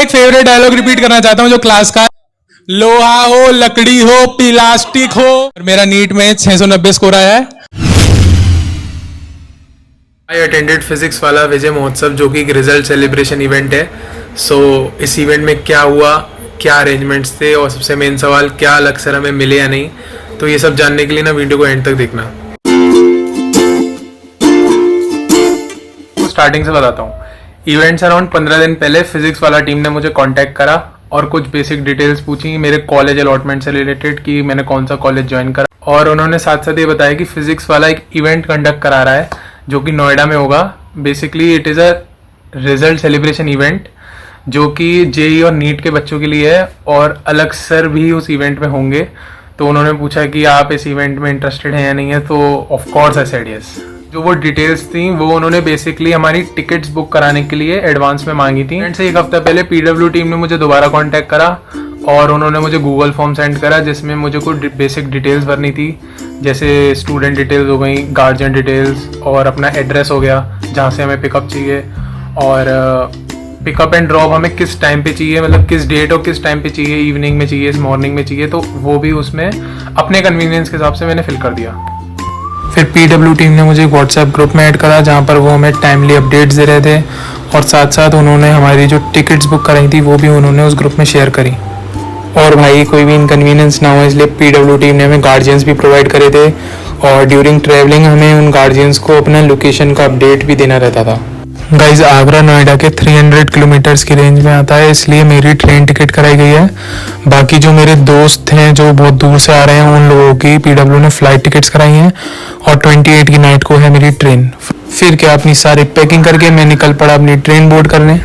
एक favourite dialogue repeat करना चाहता हूँ जो क्लास का, लोहा हो, लकड़ी हो, प्लास्टिक हो। और मेरा नीट में 690 स्कोर आया है। आई अटेंडेड फिजिक्स वाला विजय महोत्सव जो कि एक रिजल्ट सेलिब्रेशन इवेंट है। सो इस इवेंट में क्या हुआ, क्या अरेंजमेंट्स थे और सबसे मेन सवाल क्या अलग सर हमें मिले या नहीं, तो ये सब जानने के लिए ना वीडियो को एंड तक देखना। तो स्टार्टिंग से बताता हूँ। इवेंट से अराउंड 15 दिन पहले फिजिक्स वाला टीम ने मुझे कांटेक्ट करा और कुछ बेसिक डिटेल्स पूछी मेरे कॉलेज अलॉटमेंट से रिलेटेड कि मैंने कौन सा कॉलेज ज्वाइन करा, और उन्होंने साथ साथ ये बताया कि फिजिक्स वाला एक इवेंट कंडक्ट करा रहा है जो कि नोएडा में होगा। Basically it is a result celebration event जो कि जेई और नीट के बच्चों के लिए है, और अलग सर भी उस इवेंट में होंगे। तो उन्होंने पूछा कि आप इस इवेंट में इंटरेस्टेड हैं या नहीं है, तो of course I said yes. जो वो डिटेल्स थी वो उन्होंने बेसिकली हमारी टिकट्स बुक कराने के लिए एडवांस में मांगी थी। इवेंट से एक हफ्ता पहले पीडब्ल्यू टीम ने मुझे दोबारा कांटेक्ट करा और उन्होंने मुझे गूगल फॉर्म सेंड करा जिसमें मुझे कुछ बेसिक डिटेल्स भरनी थी, जैसे स्टूडेंट डिटेल्स हो गई, गार्जियन डिटेल्स और अपना एड्रेस हो गया जहाँ से हमें पिकअप चाहिए, और पिकअप एंड ड्रॉप हमें किस टाइम पे चाहिए, मतलब किस डेट और किस टाइम पे चाहिए, इवनिंग में चाहिए, मॉर्निंग में चाहिए, तो वो भी उसमें अपने कन्वीनियंस के हिसाब से मैंने फिल कर दिया। फिर पीडब्ल्यू टीम ने मुझे व्हाट्सएप ग्रुप में ऐड करा जहाँ पर वो हमें टाइमली अपडेट्स दे रहे थे, और साथ साथ उन्होंने हमारी जो टिकट्स बुक कराई थी वो भी उन्होंने उस ग्रुप में शेयर करी। और भाई कोई भी इनकन्वीनियंस ना हो इसलिए पीडब्ल्यू टीम ने हमें गार्जियंस भी प्रोवाइड करे थे, और ड्यूरिंग ट्रैवलिंग हमें उन गार्जियंस को अपना लोकेशन का अपडेट भी देना रहता था। गाइज आगरा नोएडा के 300 किलोमीटर्स की रेंज में आता है, इसलिए मेरी ट्रेन टिकट कराई गई है। बाकी जो मेरे दोस्त हैं जो बहुत दूर से आ रहे हैं उन लोगों की पीडब्ल्यू ने फ्लाइट टिकट्स कराई हैं, और 28 की नाइट को है मेरी ट्रेन। फिर क्या अपनी सारी पैकिंग करके मैं निकल पड़ा अपनी ट्रेन बोर्ड करने।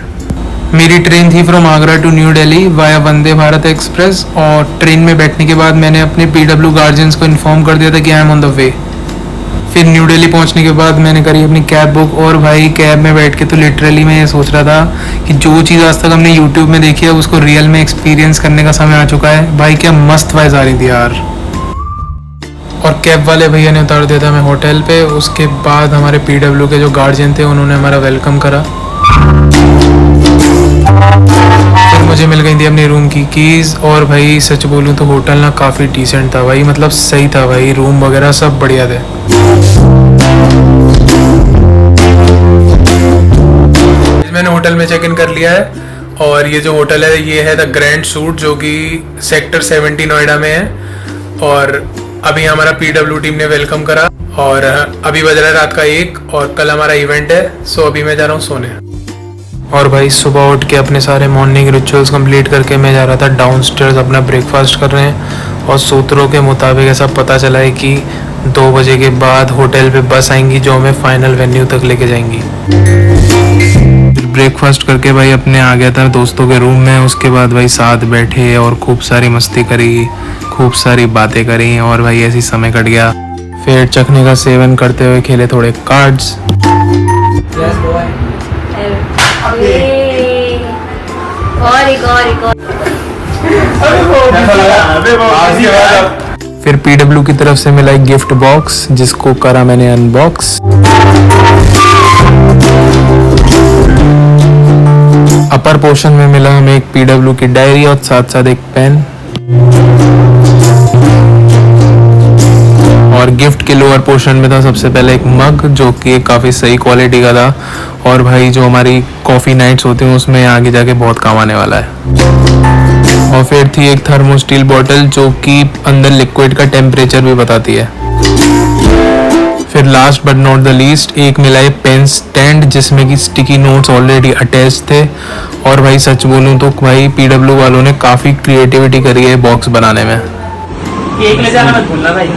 मेरी ट्रेन थी from Agra to New Delhi via Vande Bharat express, और ट्रेन में बैठने के बाद मैंने अपने पीडब्ल्यू गार्जियंस को इन्फॉर्म कर दिया था कि I am on the way. फिर न्यू दिल्ली पहुंचने के बाद मैंने करी अपनी कैब बुक, और भाई कैब में बैठ के तो लिटरली मैं ये सोच रहा था कि जो चीज़ आज तक हमने यूट्यूब में देखी है उसको रियल में एक्सपीरियंस करने का समय आ चुका है। भाई क्या मस्त वाइज आ रही थी यार। और कैब वाले भैया ने उतार दिया था हमें होटल पे। उसके बाद हमारे पीडब्ल्यू के जो गार्जियन थे उन्होंने हमारा वेलकम करा। फिर मुझे मिल गई थी अपनी रूम की कीज़, और भाई सच बोलूँ तो होटल ना काफ़ी डिसेंट था भाई, मतलब सही था भाई, रूम वगैरह सब बढ़िया थे। मैंने होटल में चेक इन कर लिया है, और ये जो होटल है ये है द ग्रैंड सूट जो कि सेक्टर 70 नोएडा में है। और अभी हमारा पीडब्ल्यू टीम ने वेलकम करा, और अभी बज रहा है रात का 1, और कल हमारा इवेंट है। सो अभी मैं जा रहा हूँ सोने। और भाई सुबह उठ के अपने सारे मॉर्निंग रिचुअल्स कंप्लीट करके मैं जा रहा था डाउनस्टेयर्स अपना ब्रेकफास्ट कर रहे हैं, और सूत्रों के मुताबिक ऐसा पता चला है कि 2 बजे के बाद होटल पे बस आएंगी जो हमें फाइनल वेन्यू तक लेके जाएंगी। फिर ब्रेकफास्ट करके भाई अपने आ गया था दोस्तों के रूम में। उसके बाद भाई साथ बैठे और खूब सारी मस्ती करी, खूब सारी बातें करी, और भाई ऐसी समय कट गया। फिर चखने का सेवन करते हुए खेले थोड़े कार्ड्स। फिर पीडब्ल्यू की तरफ से मिला एक गिफ्ट बॉक्स जिसको करा मैंने अनबॉक्स। अपर पोर्शन में मिला हमें एक पीडब्ल्यू की डायरी और साथ साथ एक पेन, और गिफ्ट के लोअर पोर्शन में था सबसे पहले एक मग जो कि काफ़ी सही क्वालिटी का था, और भाई जो हमारी कॉफ़ी नाइट्स होती हैं उसमें आगे जाके बहुत काम आने वाला है। और फिर थी एक थर्मोस्टील बॉटल जो कि अंदर लिक्विड का टेम्परेचर भी बताती है। फिर last but not the least एक मिला है पेन स्टैंड जिसमें कि स्टिकी नोट्स ऑलरेडी अटैच थे, और भाई सच बोलूँ तो भाई पीडब्ल्यू वालों ने काफ़ी क्रिएटिविटी करी है बॉक्स बनाने में। केक ले जाना मत भूलना भाई।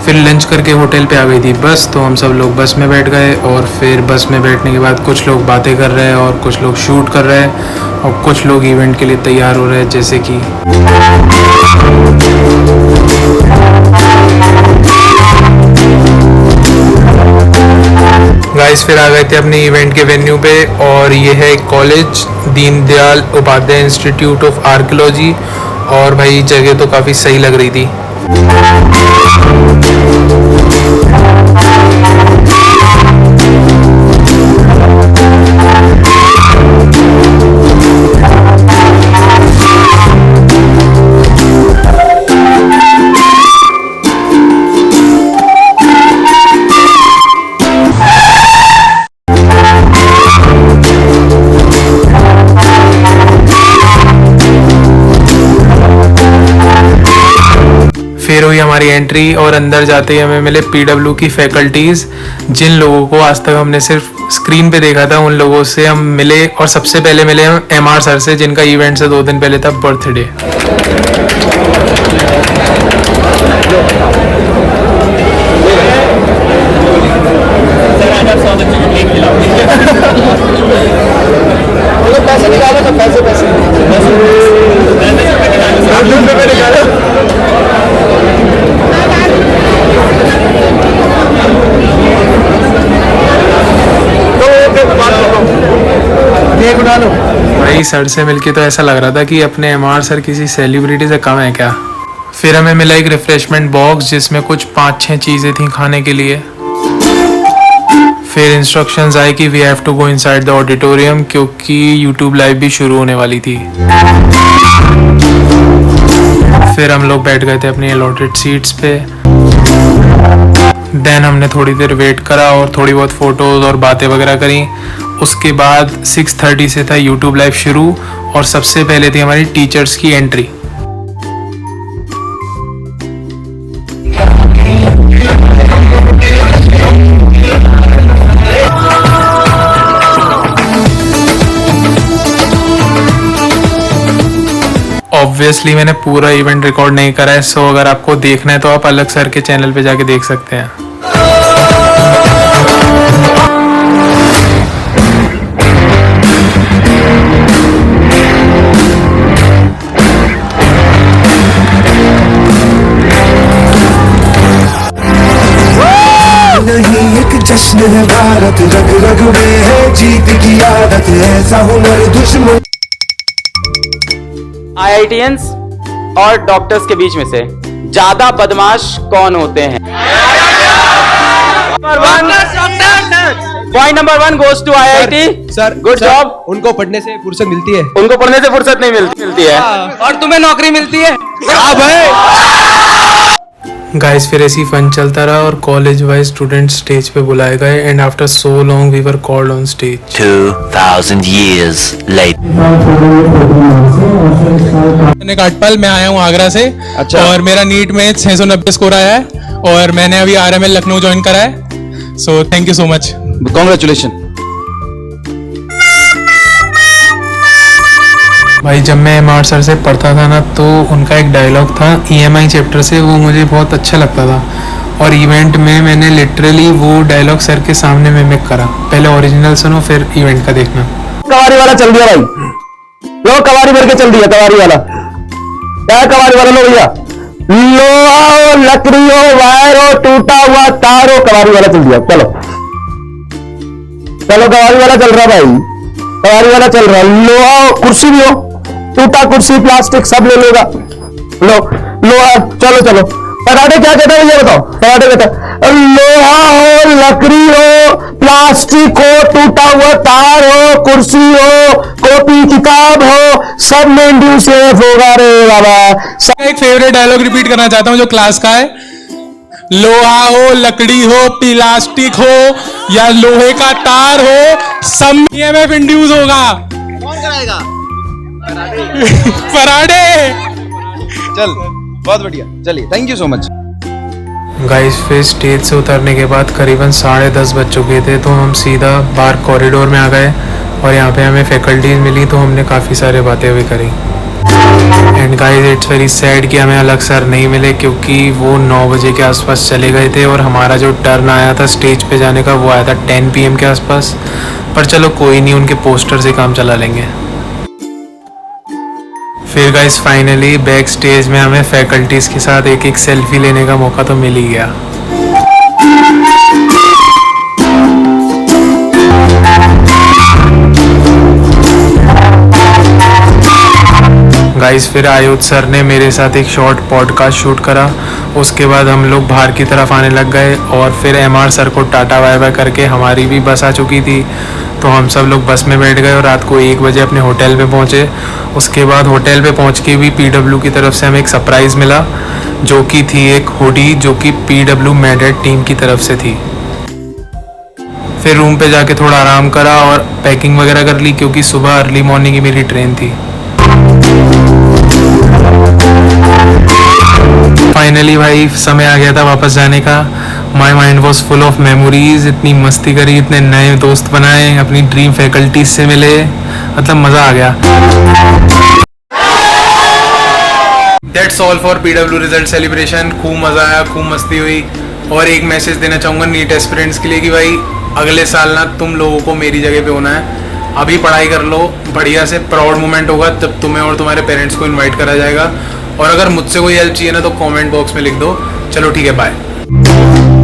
फिर लंच करके होटल पे आ गई थी बस, तो हम सब लोग बस में बैठ गए, और फिर बस में बैठने के बाद कुछ लोग बातें कर रहे हैं और कुछ लोग शूट कर रहे हैं, और कुछ लोग इवेंट के लिए तैयार हो रहे हैं, जैसे कि गाइस फिर आ गए थे अपने इवेंट के वेन्यू पे, और ये है college Deendayal Upadhyaya institute of archaeology. और भाई जगह तो काफ़ी सही लग रही थी। फिर हुई हमारी एंट्री, और अंदर जाते ही हमें मिले पीडब्ल्यू की फैकल्टीज, जिन लोगों को आज तक हमने सिर्फ स्क्रीन पे देखा था, उन लोगों से हम मिले। और सबसे पहले मिले हम एमआर सर से, जिनका इवेंट से 2 दिन पहले था बर्थडे। पैसे निकालो तो पैसे भाई सर से मिलके तो ऐसा लग रहा था कि अपने एमआर सर किसी सेलिब्रिटी से कम है क्या। फिर हमें मिला एक रिफ्रेशमेंट बॉक्स, जिसमें कुछ 5-6 चीज़ें थी खाने के लिए। फिर इंस्ट्रक्शंस आए कि we have to go inside the auditorium, क्योंकि यूट्यूब लाइव भी शुरू होने वाली थी। फिर हम लोग बैठ गए थे अपनी अलॉटेड सीट्स पे। देन हमने थोड़ी देर वेट करा और थोड़ी बहुत फोटोज और बातें वगैरह करी। उसके बाद 6:30 से था यूट्यूब लाइव शुरू, और सबसे पहले थी हमारी टीचर्स की एंट्री। ऑब्वियसली मैंने पूरा इवेंट रिकॉर्ड नहीं करा है, सो अगर आपको देखना है तो आप अलग सर के चैनल पे जाके देख सकते हैं। नहीं एक जश्न है भारत, रग रग में है जीत की आदत, ऐसा हुनर दुश्मन। आईआईटीएंस और डॉक्टर्स के बीच में से ज्यादा बदमाश कौन होते हैं? Point number 1 goes to IIT. Sir good job. उनको पढ़ने से फुर्सत मिलती है। उनको पढ़ने से फुर्सत नहीं मिलती है। और तुम्हें नौकरी मिलती है। गाइस फिर ऐसी फन चलता रहा, और कॉलेज वाइज स्टूडेंट स्टेज पे बुलाए गए, and after so long we were called on stage. 2000 years later. मैंने काटपाल, मैं आया हूँ आगरा से। अच्छा। और मेरा नीट में 690 स्कोर आया है, और मैंने अभी आरएमएल लखनऊ ज्वाइन करा है। So thank you so much. Congratulation. भाई जब मैं एमआर सर से पढ़ता था ना, तो उनका एक डायलॉग था ईएमआई चैप्टर से, वो मुझे बहुत अच्छा लगता था। और इवेंट में मैंने लिटरली वो डायलॉग सर के सामने मिमिक करा। पहले ओरिजिनल सुनो, फिर इवेंट का देखना। कवारी वाला चल दिया भाई, लो कवारी भर के चल दिया कवारी वाला। क्या है कवारी वाला? लो भैया, लोहा हो, लकड़ी हो, वायर हो, टूटा हुआ तार हो, कवारी वाला चल दिया। चलो चलो कवारी वाला चल रहा भाई, कवारी वाला चल रहा। लोहा हो, कुर्सी भी हो, टूटा कुर्सी प्लास्टिक सब ले लेगा। लो लोहा, चलो चलो। पराठे क्या कहता है ये बताओ? पराठे कहता लोहा हो, लकड़ी हो, प्लास्टिक हो, टूटा हुआ तार हो, कुर्सी हो, कॉपी किताब हो, सब में इंड्यूस होगा रे बाबा। एक फेवरेट डायलॉग रिपीट करना चाहता हूँ जो क्लास का है। लोहा हो, लकड़ी हो, प्लास्टिक हो या लोहे का तार हो, सब में ईएमएफ इंड्यूस होगा। कौन कराएगा? पराठे। चल बहुत बढ़िया, चलिए thank you so much. Guys फिर स्टेज से उतरने के बाद करीबन 10:30 बज चुके थे, तो हम सीधा बाहर कॉरिडोर में आ गए, और यहाँ पे हमें फैकल्टीज मिली, तो हमने काफ़ी सारे बातें भी करी। And guys it's very sad कि हमें अलग सर नहीं मिले, क्योंकि वो 9 बजे के आसपास चले गए थे, और हमारा जो टर्न आया था स्टेज पे जाने का वो आया था 10 PM के आसपास। पर चलो कोई नहीं, उनके पोस्टर से काम चला लेंगे। फिर गाइस फाइनली बैक स्टेज में हमें फैकल्टीज के साथ एक एक सेल्फी लेने का मौका तो मिल ही गया। गाइस फिर आयुध सर ने मेरे साथ एक शॉर्ट पॉडकास्ट शूट करा। उसके बाद हम लोग बाहर की तरफ आने लग गए और फिर एमआर सर को टाटा बाय बाय करके हमारी भी बस आ चुकी थी। तो हम सब लोग बस में बैठ गए और रात को 1 बजे अपने होटल पे पहुँचे। उसके बाद होटल पे पहुँच के भी पीडब्ल्यू की तरफ से हमें एक सरप्राइज़ मिला, जो कि थी एक हुडी, जो कि पीडब्ल्यू मैडेड टीम की तरफ से थी। फिर रूम पे जाके थोड़ा आराम करा और पैकिंग वगैरह कर ली, क्योंकि सुबह अर्ली मॉर्निंग ही मेरी ट्रेन थी। फाइनली भाई समय आ गया था वापस जाने का। My mind was full of memories. इतनी मस्ती करी, इतने नए दोस्त बनाए, अपनी ड्रीम फैकल्टीज से मिले, मतलब मज़ा आ गया। That's all for PW result celebration. खूब मज़ा आया, खूब मस्ती हुई। और एक मैसेज देना चाहूँगा नीट एस्पिरेंट्स के लिए कि भाई अगले साल ना तुम लोगों को मेरी जगह पे होना है। अभी पढ़ाई कर लो, बढ़िया से प्राउड मोमेंट होगा जब तुम्हें और तुम्हारे पेरेंट्स को इनवाइट करा जाएगा। और अगर मुझसे कोई हेल्प चाहिए ना तो कमेंट बॉक्स में लिख दो। चलो ठीक है, बाय।